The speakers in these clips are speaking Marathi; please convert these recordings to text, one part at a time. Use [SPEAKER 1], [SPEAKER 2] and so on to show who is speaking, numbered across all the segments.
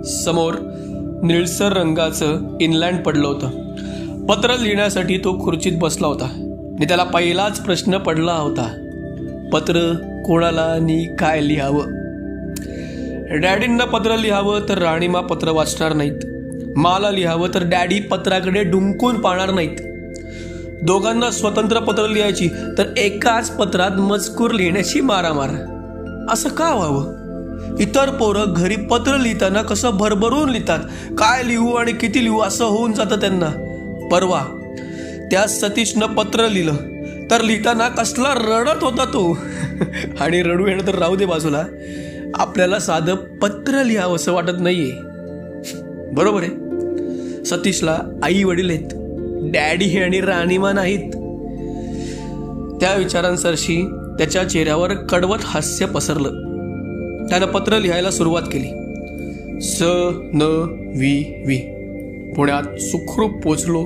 [SPEAKER 1] समोर निळसर रंगाचं इनलँड पडलं होतं. पत्र लिहिण्यासाठी तो खुर्चीत बसला होता आणि त्याला पहिलाच प्रश्न पडला होता, पत्र कोणाला आणि काय लिहावं. डॅडींना पत्र लिहावं तर राणीमा पत्र वाचणार नाहीत, मला लिहावं तर डॅडी पत्राकडे डुंकून पाहणार नाहीत. दोघांना स्वतंत्र पत्र लिहायची तर एकाच पत्रात मजकूर लिहिण्याची मारामार. असं का व्हावं? इतर पोरं घरी पत्र लिहिताना कसं भरभरून लिहितात, काय लिहू आणि किती लिहू असं होऊन जातं त्यांना. परवा त्या सतीशनं पत्र लिहिलं तर लिहिताना कसला रडत होता तो. आणि रडू येणं तर राहू दे बाजूला, आपल्याला साधं पत्र लिहावं असं वाटत नाहीये. बरोबर आहे, सतीशला आई वडील आहेत, डॅडी आणि राणीमा नाहीत. त्या विचारांसरशी त्याच्या चेहऱ्यावर कडवट हास्य पसरलं. त्यानं पत्र लिहायला सुरुवात केली. स न वी पुण्यात सुखरूप पोचलो.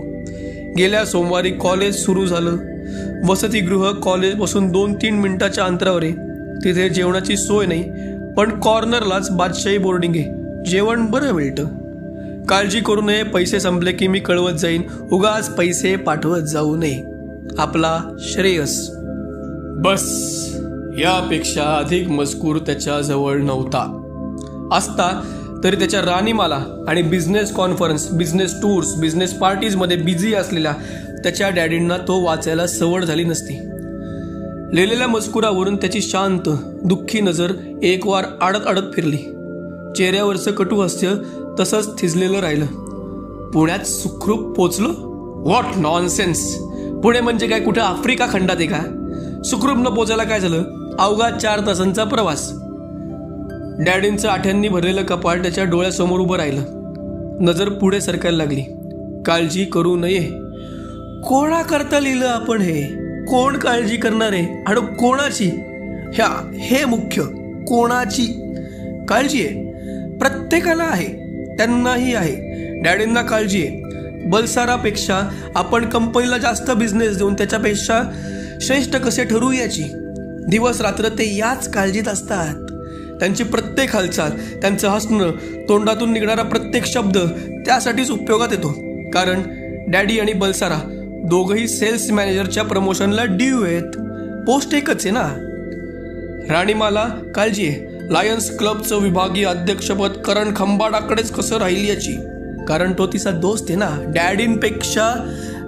[SPEAKER 1] गेल्या सोमवारी कॉलेज सुरू झालं. वसतिगृह कॉलेजपासून 2-3 मिनिटाच्या अंतरावर आहे. तिथे जेवणाची सोय नाही, पण कॉर्नरलाच बादशाही बोर्डिंग आहे, जेवण बरं मिळतं. काळजी करू नये, पैसे संपले की मी कळवत जाईन, उगाच पैसे पाठवत जाऊ नये, आपला श्रेयस. बस, यापेक्षा अधिक मजकूर त्याच्याजवळ नव्हता. असता तरी त्याच्या राणीमाला आणि बिझनेस कॉन्फरन्स, बिझनेस टूर्स, बिझनेस पार्टीजमध्ये बिझी असलेल्या त्याच्या डॅडींना तो वाचायला सवड झाली नसती. लिहिलेल्या मजकुरावरून त्याची शांत दुःखी नजर एकवार अडत अडत फिरली. चेहऱ्यावरचं कटुहास्य तसंच थिजलेलं राहिलं. पुण्यात सुखरूप पोचलो? What nonsense. पुणे म्हणजे काय कुठं आफ्रिका खंडात आहे का? सुखरूप न पोचायला काय झालं? अवघा 4 तासांचा प्रवास. डॅडींचं आठ्यांनी भरलेलं कपाळ त्याच्या डोळ्यासमोर उभं राहिलं. नजर पुढे सरकायला लागली. काळजी करू नये. कोणाकरता लिहिलं आपण हे? कोण काळजी करणार आहे आणि कोणाची? हे मुख्य. कोणाची काळजी आहे? प्रत्येकाला आहे, त्यांनाही आहे. डॅडींना काळजी आहे. बलसारापेक्षा आपण कंपनीला जास्त बिझनेस देऊन त्याच्यापेक्षा श्रेष्ठ कसे ठरू याची दिवस रात्र ते याच काळजीत असतात. त्यांची प्रत्येक हालचाल, त्यांचं हसणं, तोंडातून निघणारा प्रत्येक शब्द त्यासाठीच उपयोगात येतो. कारण डॅडी आणि बलसारा दोघंही सेल्स मॅनेजरच्या प्रमोशनला ड्यू आहेत. पोस्ट एकच आहे ना. राणीमाला काळजी आहे लायन्स क्लबचं विभागीय अध्यक्षपद करण खंबाडाकडेच कसं राहील याची. कारण तो तिचा दोस्त आहे ना, डॅडींपेक्षा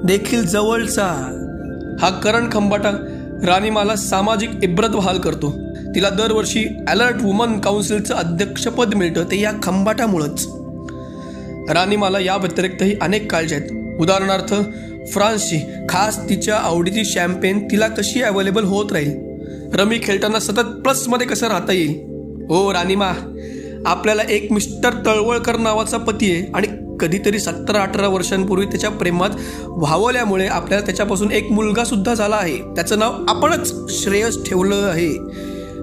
[SPEAKER 1] देखील जवळचा. हा करण खंबाटा राणीमाला सामाजिक इब्रत बहाल करतो. तिला दरवर्षी अलर्ट वुमन काउन्सिलचं अध्यक्षपद मिळतं ते या खंबाटामुळंच. राणीमाला या व्यतिरिक्तही अनेक काळजी आहेत. उदाहरणार्थ फ्रान्सची खास तिच्या आवडीची शॅम्पेन तिला कशी अवेलेबल होत राहील, रमी खेळताना सतत प्लसमध्ये कसं राहता येईल. हो राणीमा, आपल्याला एक मिस्टर तळवळकर नावाचा पती आहे आणि कधीतरी 17-18 वर्षांपूर्वी त्याच्या प्रेमात व्हावल्यामुळे आपल्याला त्याच्यापासून एक मुलगा सुद्धा झाला आहे. त्याचं नाव आपणच श्रेयस ठेवलं आहे.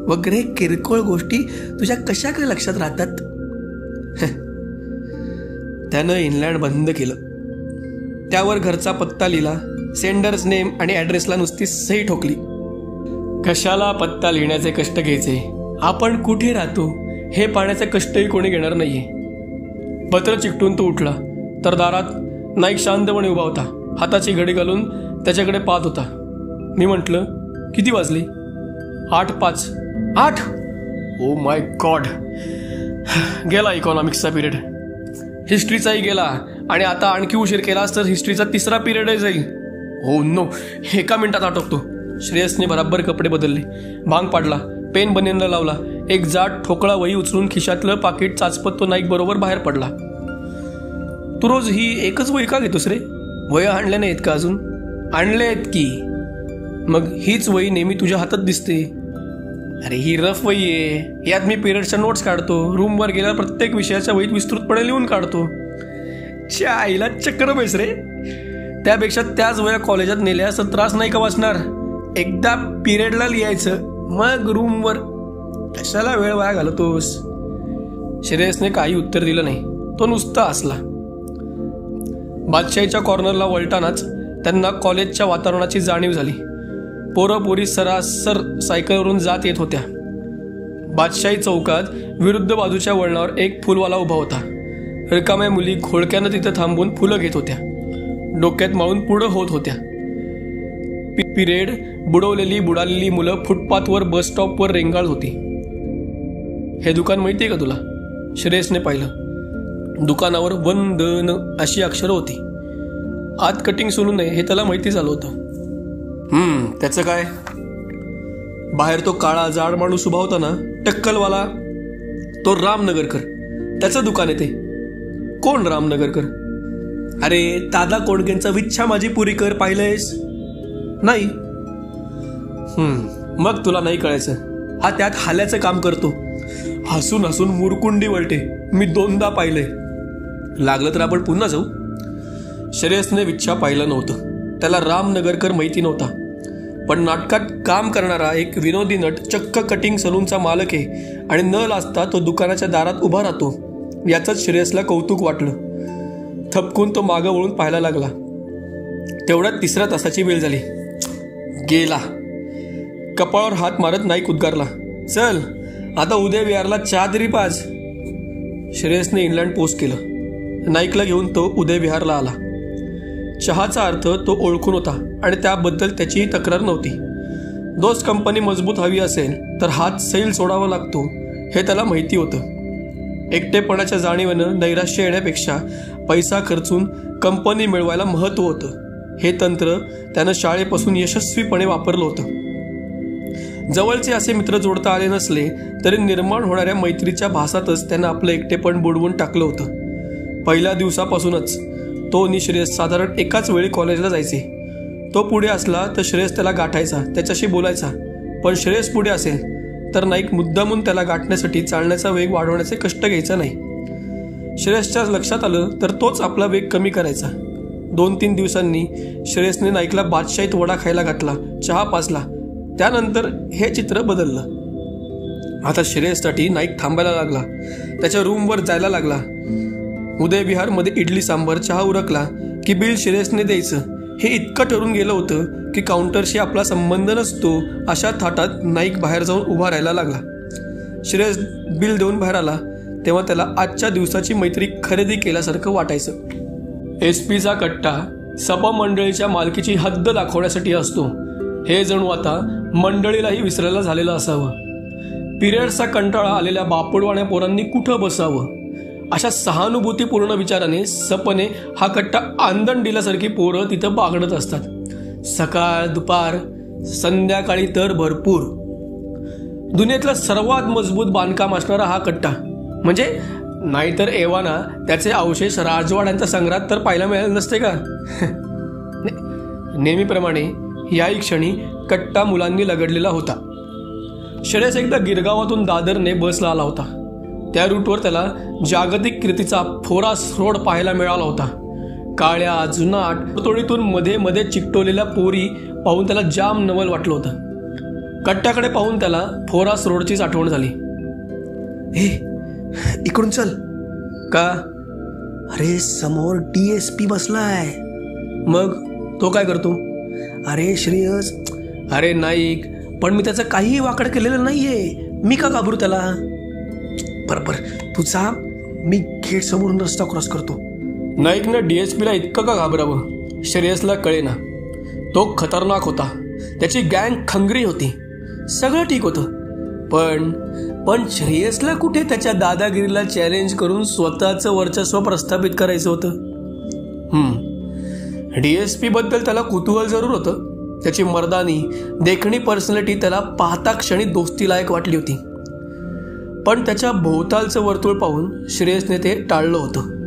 [SPEAKER 1] वगैरे किरकोळ गोष्टी तुझ्या कशा काय लक्षात राहतात? त्यानं इनलँड बंद केलं. त्यावर घरचा पत्ता लिहिला. सेंडर्स नेम आणि ॲड्रेसला नुसती सही ठोकली. कशाला पत्ता लिहिण्याचे कष्ट घ्यायचे? आपण कुठे राहतो हे पाहण्याचे कष्टही कोणी घेणार नाहीये. पत्र चिकटून तो उठला तर दारात नाईक शांतपणे उभा होता. हाताची घडी घालून त्याच्याकडे पाहत होता. मी म्हटलं, किती वाजली? 8:05. 8? Oh my God. गेला इकॉनॉमिक्सचा पिरियड. हिस्ट्रीचाही गेला आणि आता आणखी उशीर केलास तर हिस्ट्रीचा 3रा पिरियडही जाईल. हो नो. एका मिनिटात आटोपतो. श्रेयसने बराबर कपडे बदलले, भांग पाडला, पेन बनियनला लावला. एक जाड ठोकळा वही उचलून खिशातलं पाकिट चाचपत तो नाईक बरोबर बाहेर पडला. तू रोज ही एकच वही का घेतोस रे? वह्या आणल्या नाहीत का अजून? आणले आहेत की. मग हीच वही नेहमी तुझ्या हातात दिसते. अरे ही रफ वही आहे. यात मी पिरियडच्या नोट्स काढतो. रूमवर गेल्यावर प्रत्येक विषयाच्या वहीत विस्तृतपणे लिहून काढतो. च्या आईला चक्कर बेस रे. त्यापेक्षा त्याच वह्या कॉलेजात नेल्या असं त्रास नाही का वाचणार? एकदा पिरियडला लिहायचं, मग रूमवर. कशाला वेळ वाया घालतोस? श्रेयसने काही उत्तर दिलं नाही. तो नुसता हसला. बादशाहीच्या कॉर्नरला वळतानाच त्यांना कॉलेजच्या वातावरणाची जाणीव झाली. पोरं पोरी सरासर सायकलवरून जात येत होत्या. बादशाही चौकात विरुद्ध बाजूच्या वळणावर एक फुलवाला उभा होता. रिकाम्या मुली घोळक्यानं तिथं थांबून फुलं घेत होत्या, डोक्यात माळून पुढं होत होत्या. पिरेड बुडालेली मुलं फुटपाथवर बस स्टॉपवर रेंगाळत होती. हे दुकान माहितीये का तुला? श्रेयसने पाहिलं. दुकानावर वंदन अशी अक्षरं होती. आत कटिंग सोलू नये हे त्याला माहिती झालं होतं. त्याचं काय? बाहेर तो काळा जाड माणूस उभा होता ना, टक्कलवाला, तो रामनगरकर. त्याचं दुकान आहे ते. कोण रामनगरकर? अरे दादा कोंडकेंचा विच्छा माझी पुरी कर पाहिलंयस? नाही. मग तुला नाही कळायचं. हा त्यात हाल्याचं काम करतो. हसून हसून मुरकुंडी वळते. मी 2दा पाहिलंय. लागलं तर आपण पुन्हा जाऊ. श्रेयसने विच्छा पाहिलं नव्हतं. त्याला रामनगरकर माहिती नव्हता. पण नाटकात काम करणारा एक विनोदी नट चक्क कटिंग सलूनचा मालक आहे आणि न लाजता तो दुकानाच्या दारात उभा राहतो याचंच श्रेयसला कौतुक वाटलं. थपकून तो मागं वळून पाहायला लागला. तेवढ्यात 3ऱ्या तासाची वेळ झाली. गेला. कपाळावर हात मारत नाईक उद्गारला, चल आता उद्या विहारला चहा तरी पाज. श्रेयसने इंग्लंड पोस्ट केलं. नाईकला घेऊन तो उदय विहारला आला. चहाचा अर्थ तो ओळखून होता आणि त्याबद्दल त्याचीही तक्रार नव्हती. दोस्त कंपनी मजबूत हवी असेल तर हात सैल सोडावा लागतो हे त्याला माहिती होतं. एकटेपणाच्या जाणीवेनं नैराश्य येण्यापेक्षा पैसा खर्चून कंपनी मिळवायला महत्त्व होतं. हे तंत्र त्यानं शाळेपासून यशस्वीपणे वापरलं होतं. जवळचे असे मित्र जोडता आले नसले तरी निर्माण होणाऱ्या मैत्रीच्या भासातच त्यानं आपलं एकटेपण बुडवून टाकलं होतं. पहिल्या दिवसापासूनच तो आणि श्रेयस साधारण एकाच वेळी कॉलेजला जायचे. तो पुढे असला तर श्रेयस त्याला गाठायचा, त्याच्याशी बोलायचा. पण श्रेयस पुढे असेल तर नाईक मुद्दामून त्याला गाठण्यासाठी चालण्याचा वेग वाढवण्याचे कष्ट घ्यायचा नाही. श्रेयसच्या लक्षात आलं तर तोच आपला वेग कमी करायचा. 2-3 दिवसांनी श्रेयसने नाईकला बादशाहीत वडा खायला घातला, चहा पाजला. त्यानंतर हे चित्र बदललं. आता श्रेयससाठी नाईक थांबायला लागला. त्याच्या रूमवर जायला लागला. उदय विहारमध्ये इडली सांबार चहा उरकला की बिल श्रेयसने द्यायचं हे इतकं ठरून गेलं होतं की काउंटरशी आपला संबंध नसतो अशा थाटात नाईक बाहेर जाऊन उभा राहायला लागला. श्रेयस बिल देऊन बाहेर आला तेव्हा त्याला आजच्या दिवसाची मैत्री खरेदी केल्यासारखं वाटायचं. SP चा कट्टा सभा मंडळीच्या मालकीची हद्द दाखवण्यासाठी असतो हे जणू आता मंडळीलाही विसरायला झालेलं असावं. पिरियड्सचा कंटाळा आलेल्या बापडवाण्या पोरांनी कुठं बसावं अशा सहानुभूतीपूर्ण विचाराने सपने हा कट्टा आंदण दिल्यासारखी पोरं तिथं बागडत असतात. सकाळ दुपार संध्याकाळी तर भरपूर. दुनियेतला सर्वात मजबूत बांधकाम असणारा हा कट्टा. म्हणजे नाहीतर एव्हाना त्याचे अवशेष राजवाड्यांच्या संग्रहात तर पाहायला मिळाले नसते का? नेहमीप्रमाणे याही क्षणी कट्टा मुलांनी लगडलेला होता. श्रेयस एकदा गिरगावातून दादरने बसला आला होता. त्या रूटवर त्याला जागतिक कीर्तीचा फोरास रोड पाहायला मिळाला होता. काळ्या जुनाट तोडीतून मध्ये मध्ये चिकटवलेल्या पोरी पाहून त्याला जाम नवल वाटलं होतं. कट्ट्याकडे पाहून त्याला फोरास रोडचीच आठवण झाली. हे इकडून चल. का? अरे समोर DSP बसलाय. मग तो काय करतो? अरे श्रेयस. अरे नाईक, पण मी त्याचं काहीही वाकड केलेलं नाहीये. मी का घाबरू त्याला? बरोबर तू जा, मी गेट समोरून रस्ता क्रॉस करतो. नाईकनं DSPला इतकं का घाबरावं श्रेयसला कळेना. तो खतरनाक होता. त्याची गँग खंगरी होती. सगळं ठीक होतं. पण श्रेयसला कुठे त्याच्या दादागिरीला चॅलेंज करून स्वतःचं वर्चस्व प्रस्थापित करायचं होतं. DSP बद्दल त्याला कुतूहल जरूर होतं. त्याची मर्दानी देखणी पर्सनॅलिटी त्याला पाहता क्षणी दोस्तीलायक वाटली होती. पण त्याच्या भोवतालचं वर्तुळ पाहून श्रेयसने ते टाळलं होतं.